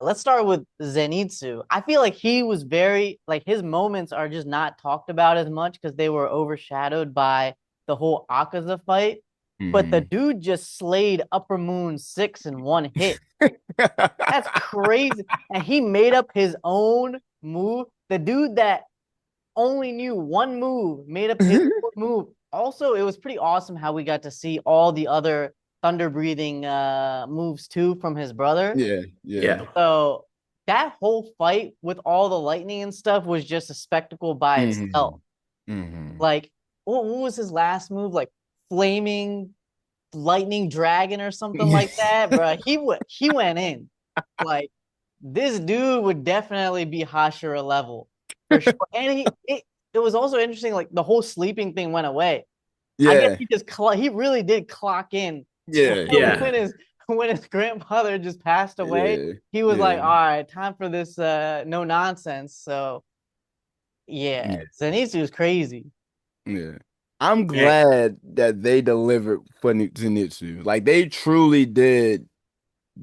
let's start with Zenitsu. I feel like he was very like his moments are just not talked about as much because they were overshadowed by the whole AKAZA fight. But the Hmm. dude just slayed Upper Moon 6 in one hit. That's crazy. And he made up his own move. The dude that only knew one move made up his own move. Also, it was pretty awesome how we got to see all the other thunder breathing moves too from his brother. Yeah, yeah. Yeah. So that whole fight with all the lightning and stuff was just a spectacle by Hmm. itself. Hmm. Like, what was his last move? Like flaming lightning dragon or something like that, bro. He went in. Like this dude would definitely be Hashira level for sure. And it was also interesting. Like the whole sleeping thing went away. I guess Yeah, he really did clock in yeah, yeah, when his grandfather just passed away. yeah, He was like, yeah, all right, time for this no nonsense. So yeah, yeah, Zenitsu is crazy. yeah. I'm Yeah. glad that they delivered for Zenitsu. Like they truly did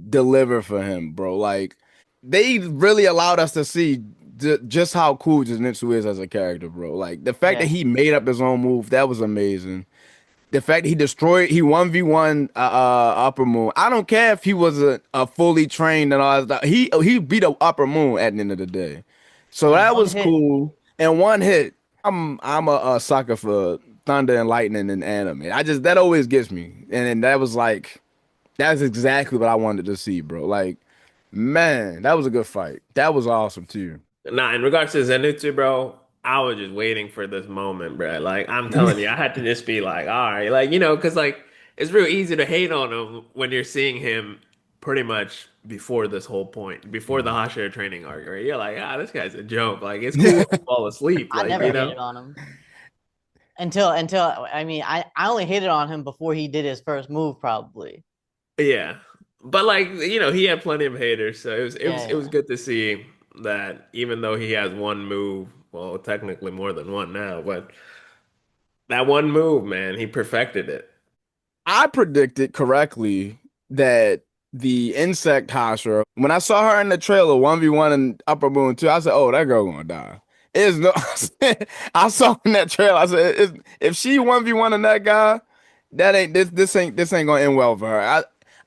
deliver for him, bro. Like they really allowed us to see just how cool Zenitsu is as a character, bro. Like the fact that Yeah, he made up his own move, that was amazing. The fact that he 1v1 Upper Moon. I don't care if he was a fully trained and all that stuff. He beat a Upper Moon at the end of the day. So and that one was hit. cool. And one hit. I'm a sucker for thunder and lightning in anime. I just that always gets me. And that was like that's exactly what I wanted to see, bro. Like, man, that was a good fight. That was awesome too. Nah, in regards to Zenitsu, bro, I was just waiting for this moment, bro. Like, I'm telling you, I had to just be like, all right, like, because like it's real easy to hate on him when you're seeing him pretty much before this whole point, before the Hashira training arc, right? You're like, this guy's a joke. Like, it's cool if you fall asleep, I like, never hated on him until I mean I only hated on him before he did his first move probably. Yeah. But like, he had plenty of haters, so it was Yeah, good to see that even though he has one move, well, technically more than one now, but that one move, man, he perfected it. I predicted correctly that the insect Hashira, when I saw her in the trailer 1v1 in Upper Moon 2, I said, oh, that girl gonna die. It's no I saw in that trailer, I said, if she 1v1 in that guy, that ain't this ain't gonna end well for her.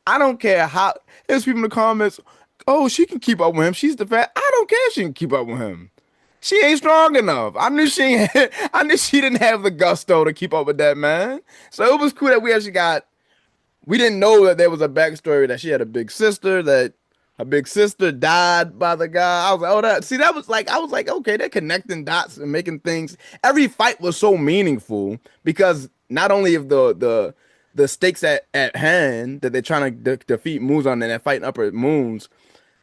I don't care how there's people in the comments, oh, she can keep up with him. She's the fat. I don't care if she can keep up with him. She ain't strong enough. I knew she didn't have the gusto to keep up with that man. So it was cool that we didn't know that there was a backstory that she had a big sister, that her big sister died by the guy. I was like, oh, that was like, I was like, okay, they're connecting dots and making things. Every fight was so meaningful because not only of the stakes at hand that they're trying to defeat Muzan and they're fighting upper moons,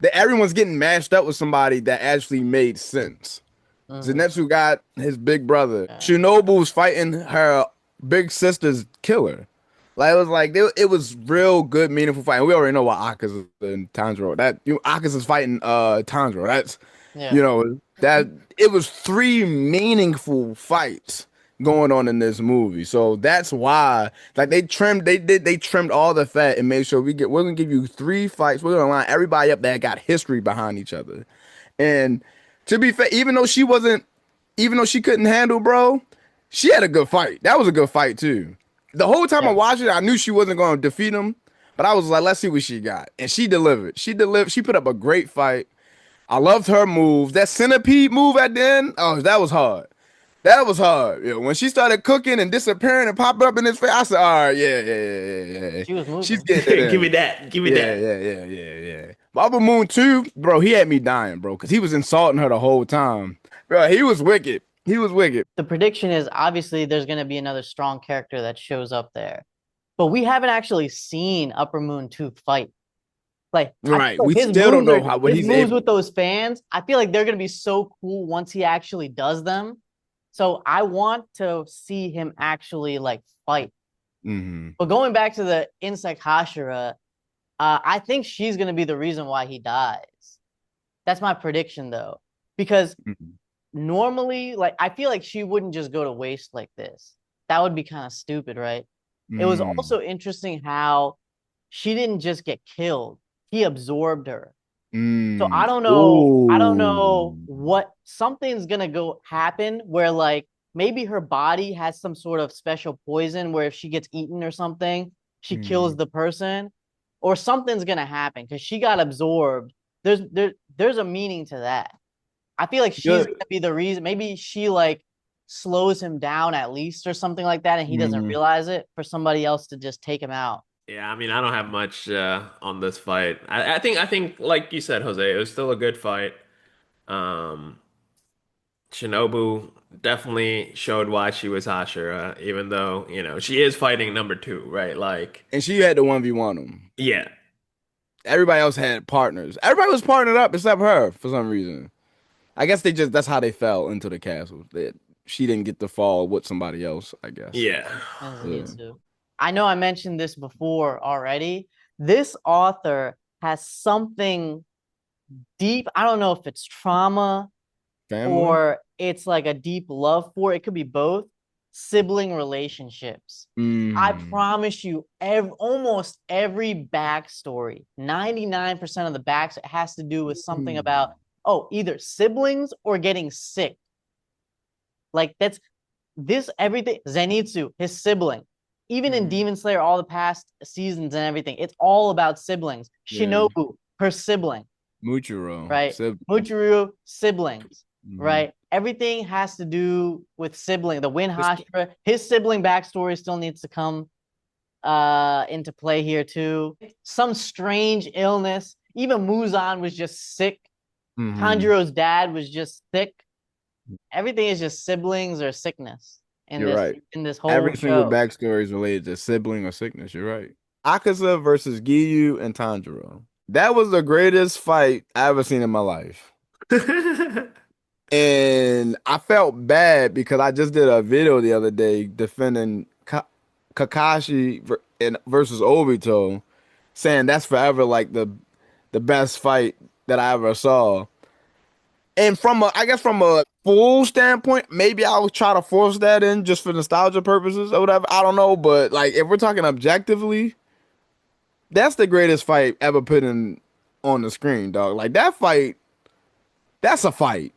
that everyone's getting matched up with somebody that actually made sense. mm-hmm. Zenitsu got his big brother. Yeah. Shinobu's fighting her big sister's killer. Like it was it was real good, meaningful fight. And we already know what Akaza and Tanjiro. Akaza's fighting Tanjiro. That's Yeah. that it was three meaningful fights going on in this movie. So that's why like they trimmed all the fat and made sure we're gonna give you three fights. We're gonna line everybody up that got history behind each other. And to be fair, even though she couldn't handle, bro, she had a good fight. That was a good fight too. The whole time I Yeah. watched it, I knew she wasn't going to defeat him, but I was like, let's see what she got. And she delivered. She delivered. She put up a great fight. I loved her moves. That centipede move at the end, oh, that was hard. That was hard. Yeah, when she started cooking and disappearing and popping up in his face, I said, all right, yeah, yeah, yeah, yeah, yeah. She was She's moving. getting it Give me in. that. Give me Yeah, that. yeah, yeah, yeah, yeah. Baba Moon 2, bro, he had me dying, bro, because he was insulting her the whole time. Bro, he was wicked. He was wicked. The prediction is obviously there's going to be another strong character that shows up there, but we haven't actually seen Upper Moon 2 fight. Like I feel Right. like We still don't know what his he's moves able. with those fans. I feel like they're going to be so cool once he actually does them. So I want to see him actually like fight. Hmm. But going back to the insect Hashira, I think she's going to be the reason why he dies. That's my prediction though, because Hmm. normally, like I feel like she wouldn't just go to waste like this. That would be kind of stupid, right? It was Hmm. also interesting how she didn't just get killed. He absorbed her. So I Mm. don't know. I don't know Ooh. what something's gonna go happen where like maybe her body has some sort of special poison where if she gets eaten or something, she kills Mm. the person, or something's gonna happen because she got absorbed. There's a meaning to that. I feel like she's Good. gonna be the reason. Maybe she like slows him down at least or something like that, and he doesn't Mm. realize it for somebody else to just take him out. Yeah, I mean, I don't have much on this fight. I think, like you said, Jose, it was still a good fight. Um, Shinobu definitely showed why she was Hashira, even though, she is fighting number two, right? Like, And she had to 1v1 him. yeah, Everybody else had partners. Everybody was partnered up except her for some reason. I guess that's how they fell into the castle. That she didn't get to fall with somebody else, I guess. yeah. And Yeah. Zenitsu. I know I mentioned this before already. This author has something deep. I don't know if it's trauma Family? or it's like a deep love for it. It could be both. Sibling relationships. I Mm. promise you, almost every backstory, 99% of the backs has to do with something about, Mm. oh, either siblings or getting sick. Like that's this everything. Zenitsu, his sibling. Even in Mm. Demon Slayer, all the past seasons and everything, it's all about siblings. Yeah. Shinobu, her sibling, Muchiro. right? Sibling. Muchiro, siblings, Hmm. right? Everything has to do with sibling. The Win It's Hashira, his sibling backstory still needs to come into play here too. Some strange illness. Even Muzan was just sick. hmm. Tanjiro's dad was just sick. Everything is just siblings or sickness You're right. in this whole Every single show. backstory is related to sibling or sickness. You're right. AKAZA versus GIYU and Tanjiro. That was the greatest fight I ever seen in my life. And I felt bad because I just did a video the other day defending Kakashi versus Obito, saying that's forever like the best fight that I ever saw. And I guess from a full standpoint, maybe I'll try to force that in just for nostalgia purposes or whatever. I don't know, but like if we're talking objectively, that's the greatest fight ever put in on the screen, dog. Like that fight, that's a fight.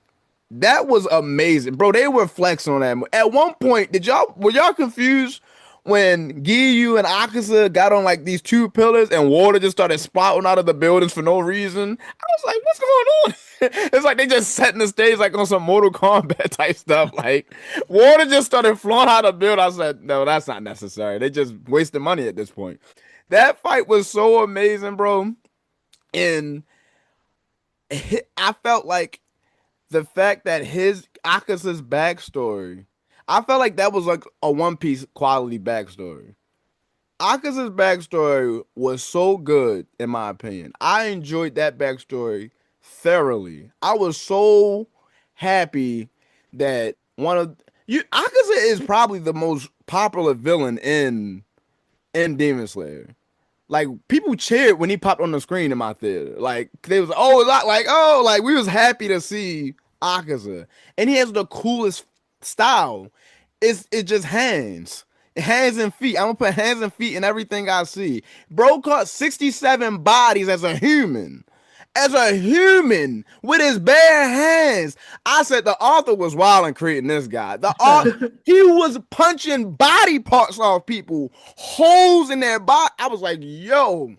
That was amazing, bro. They were flexing on that. At one point, were y'all confused when GIYU and AKAZA got on like these two pillars and water just started spouting out of the buildings for no reason? I was like, what's going on? It's like they just setting the stage like on some Mortal Kombat type stuff. Like water just started flowing out of the building. I said, no, that's not necessary. They just wasting money at this point. That fight was so amazing, bro. And I felt like the fact that his Akasa's backstory, I felt like that was like a One Piece quality backstory. Akasa's backstory was so good, in my opinion. I enjoyed that backstory thoroughly. I was so happy that Akaza is probably the most popular villain in Demon Slayer. Like people cheered when he popped on the screen in my theater. Like they was oh like oh like we was happy to see Akaza, and he has the coolest style. It's just hands and feet. I'm gonna put hands and feet in everything I see. Bro caught 67 bodies as a human. As a human with his bare hands. I said the author was wild in creating this guy. He was punching body parts off people, holes in their body. I was like, yo,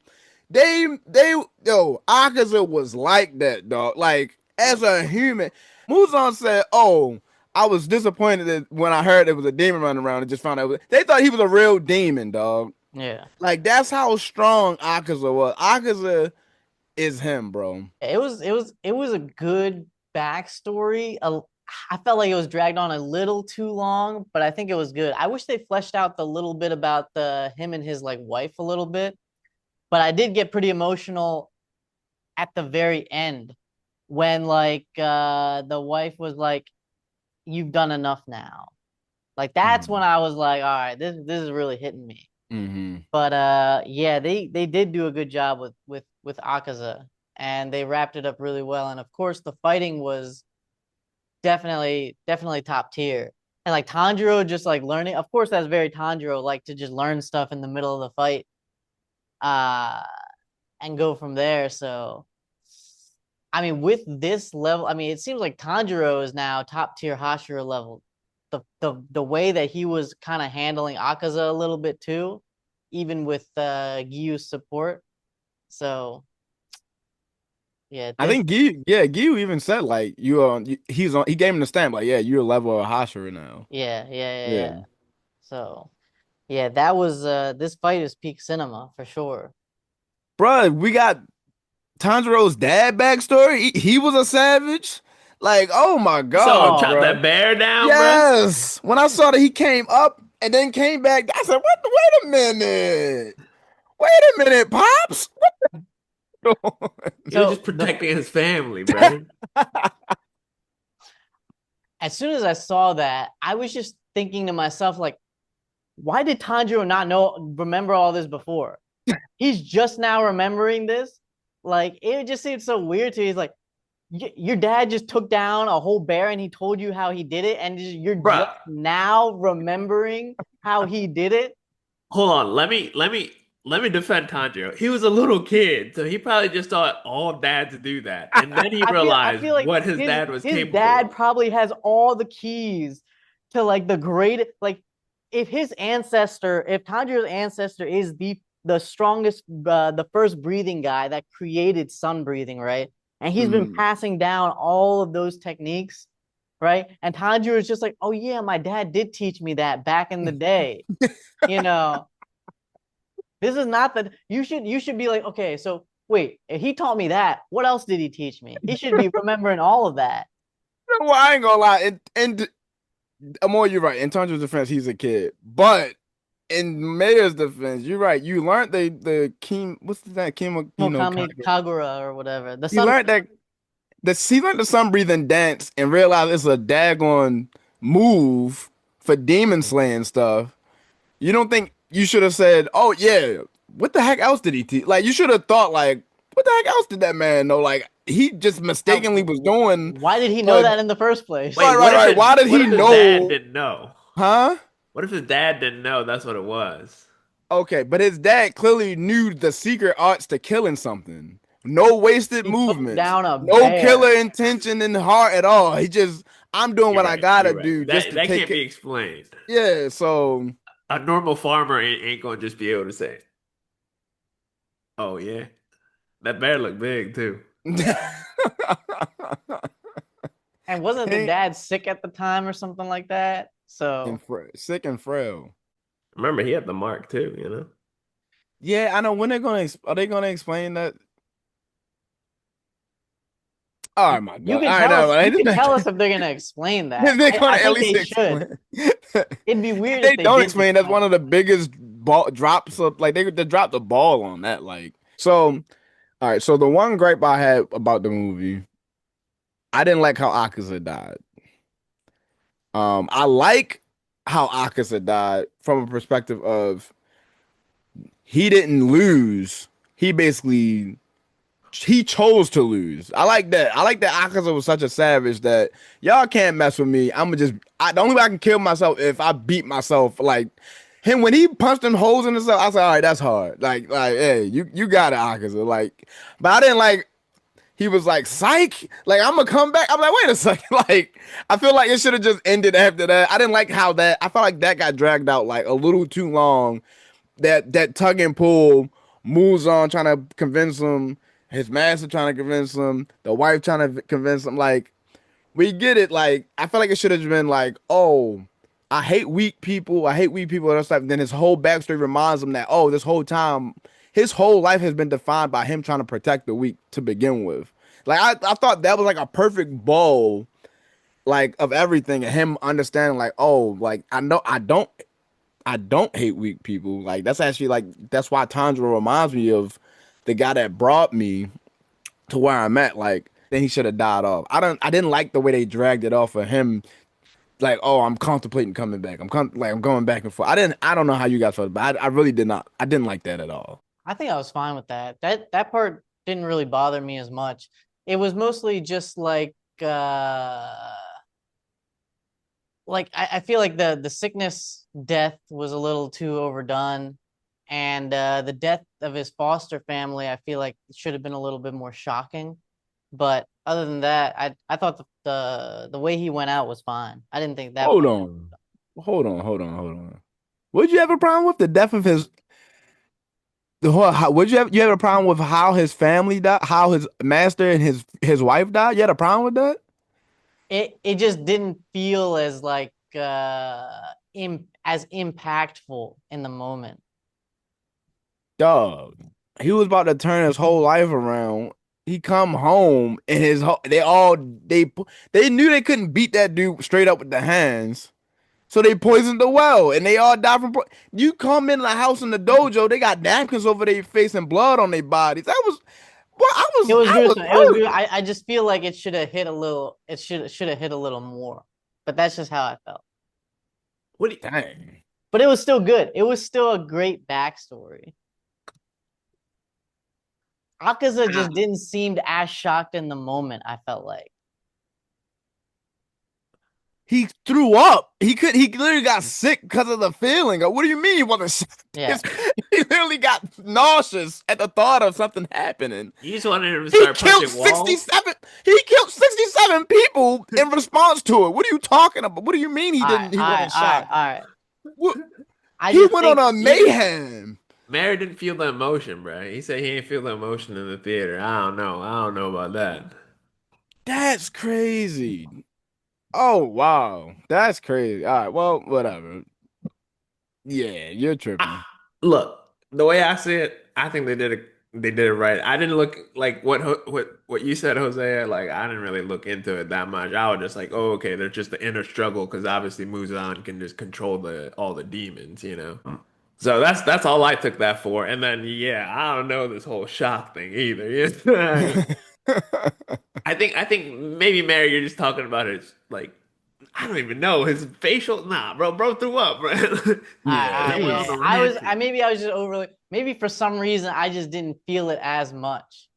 Akaza was like that, dog. Like, as a human. Muzan said, oh, I was disappointed that when I heard there was a demon running around and just found out they thought he was a real demon, dog. Yeah. Like, that's how strong Akaza was. Akaza is him, bro. It was a good backstory. I felt like it was dragged on a little too long, but I think it was good. I wish they fleshed out the little bit about the him and his like wife a little bit, but I did get pretty emotional at the very end when like the wife was like, "You've done enough now." Like that's when Mm-hmm. I was like, "All right, this is really hitting me." Mm-hmm. But yeah, they did do a good job with Akaza, and they wrapped it up really well. And of course, the fighting was definitely top tier. And like Tanjiro just like learning, of course, that's very Tanjiro, like to just learn stuff in the middle of the fight, uh, and go from there. So I mean, with this level, I mean, it seems like Tanjiro is now top tier Hashira level. The way that he was kind of handling Akaza a little bit too, even with GIYU's support. So yeah, I think Giyu even said like he gave him the stamp like, yeah, you're a level of Hashira now. yeah. Yeah. So yeah, that was this fight is peak cinema for sure. Bruh, we got Tanjiro's dad backstory. He was a savage. Like, oh my You saw him God, chop Oh, bro. that bear down, bro. Yes. When I saw that he came up and then came back, I said, what wait a minute. Wait a minute, Pops. He was so just the protecting his family, bro. as soon as I saw that, I was just thinking to myself, like, why did Tanjiro not remember all this before? He's just now remembering this. Like, it just seemed so weird to me. He's like, your dad just took down a whole bear and he told you how he did it, and you're Bro, just now remembering how he did it. hold on. Let me defend Tanjiro. He was a little kid, so he probably just thought all dads do that. And then he I realized feel like what his his dad was his capable dad of. probably has all the keys to like the great like if Tanjiro's ancestor is the strongest the first breathing guy that created sun breathing, right? And he's been Mm. passing down all of those techniques, right? And Tanjiro is just like, "Oh yeah, my dad did teach me that back in the day." You know, this is not that you should be like, okay, so wait, if he taught me that, what else did he teach me? He should be remembering all of that. Well, I ain't gonna lie. And Amor, you're right. In Tanjiro's defense, he's a kid. But in Mayor's defense, you're right. You learned the Kim, what's that? Kim, Mokami Kagura or whatever. The he sun. learned that he learned the sun breathing dance and realized it's a daggone move for demon slaying stuff. You don't think you should have said, "Oh yeah, what the heck else did he teach?" Like you should have thought, like, "What the heck else did that man know?" Like he just mistakenly was doing. Why did he know But that in the first place? Wait, right. Why did what he if his dad know? didn't know? Huh? What if his dad didn't know that's what it was? Okay, but his dad clearly knew the secret arts to killing something. No wasted He took movements. down a No bear. killer intention in the heart at all. He just, I'm doing You're what I right. gotta You're right. do just That to that take can't it. be explained. Yeah, so A normal farmer ain't gonna just be able to say, "Oh yeah, that bear looked big too." And wasn't the dad sick at the time or something like that? So sick and frail. Remember, he had the mark too. Yeah, I know. When they're gonna are they gonna explain that? All right, my you God. can All right, tell no, us. You can tell us if they're gonna explain that. they're I gonna at think least they should. explain. It'd be If weird they if they don't didn't explain, that's explain one it. of the biggest ball drops of like they dropped the ball on that. Like so. All right, so the one gripe I had about the movie, I didn't like how Akaza died. I like how Akaza died from a perspective of he didn't lose. He basically he chose to lose. I like that. I like that Akaza was such a savage that y'all can't mess with me. I'm gonna just the only way I can kill myself if I beat myself. Like him when he punched them holes in himself, I was like, all right, that's hard. Like, hey, you got it, Akaza. Like, but I didn't like he was like, psych, like I'm gonna come back. I'm like, wait a second. Like, I feel like it should have just ended after that. I didn't like how that I felt like that got dragged out like a little too long. That tug and pull moves on trying to convince him, his master trying to convince him, the wife trying to convince him. Like, we get it. Like, I feel like it should have been like, oh, I hate weak people. I hate weak people. And stuff. Then his whole backstory reminds him that, oh, this whole time, his whole life has been defined by him trying to protect the weak to begin with. Like, I thought that was like a perfect bowl, like of everything, and him understanding, like, oh, like I don't hate weak people. Like that's actually like that's why Tanjiro reminds me of the guy that brought me to where I'm at. Like then he should have died off. I didn't like the way they dragged it off of him. Like oh I'm contemplating coming back. I'm going back and forth. I don't know how you guys felt, but I really did not. I didn't like that at all. I think I was fine with that. That part didn't really bother me as much. It was mostly just like I feel like the sickness death was a little too overdone, and the death of his foster family I feel like should have been a little bit more shocking. But other than that, I thought the way he went out was fine. I didn't think that Hold part. on. Hold on. Would you have a problem with the death of his would you have a problem with how his family died, how his master and his wife died? You had a problem with that? It just didn't feel as like as impactful in the moment. Dog. He was about to turn his whole life around. He come home and his they knew they couldn't beat that dude straight up with the hands. So they poisoned the well and they all died from you come in the house in the dojo, they got napkins over their face and blood on their bodies. That was well, It was I was gruesome. It was hurt. gruesome. I just feel like it should have hit a little. It should have hit a little more. But that's just how I felt. What do you, Dang. But it was still good. It was still a great backstory. Akaza ah, just didn't seem as shocked in the moment. I felt like, He threw up. He literally got sick because of the feeling. What do you mean he wasn't yeah, he literally got nauseous at the thought of something happening. you just wanted him to He start killed punching walls? 67 he killed 67 people in response to it. What are you talking about? What do you mean all right, he all right, wasn't all right, shocked? all right. What, I he just went on think a mayhem. Mary didn't feel the emotion, bro. He said he didn't feel the emotion in the theater. I don't know. I don't know about that. That's crazy. Oh wow. That's crazy. All right, well, whatever. Yeah, you're I, tripping. look, the way I see it, I think they did it right. I didn't look like what you said, Jose. Like I didn't really look into it that much. I was just like, oh, okay, there's just the inner struggle because obviously Muzan can just control the all the demons, you know. So that's all I took that for. And then yeah, I don't know this whole shock thing either. You know? I think maybe Mary, you're just talking about his like I don't even know his facial. Nah, bro threw up, bro. Yeah, I That he went on a yeah. rampage. Maybe I was just overly. Maybe for some reason I just didn't feel it as much.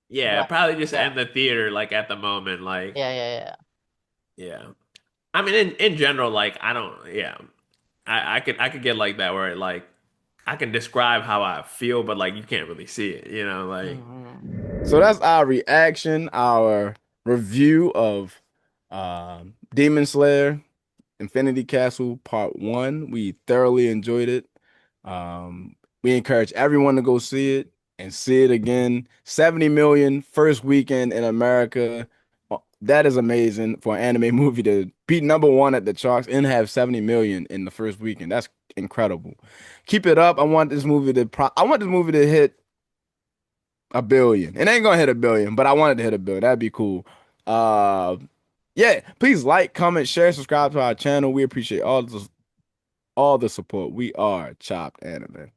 Yeah, But probably just yeah, end the theater like at the moment, like yeah. yeah. I mean, in general, like I don't, yeah. I could get like that where like I can describe how I feel, but like you can't really see it, you know, like So that's our reaction, our review of Demon Slayer Infinity Castle Part 1. We thoroughly enjoyed it. We encourage everyone to go see it and see it again. 70 million first weekend in America. That is amazing for an anime movie to beat number one at the charts and have 70 million in the first weekend. That's incredible. Keep it up. I want this movie to hit a billion. It ain't gonna hit a billion, but I wanted to hit a billion. That'd be cool. Uh, yeah. Please like, comment, share, subscribe to our channel. We appreciate all the support. We are Chopped Anime.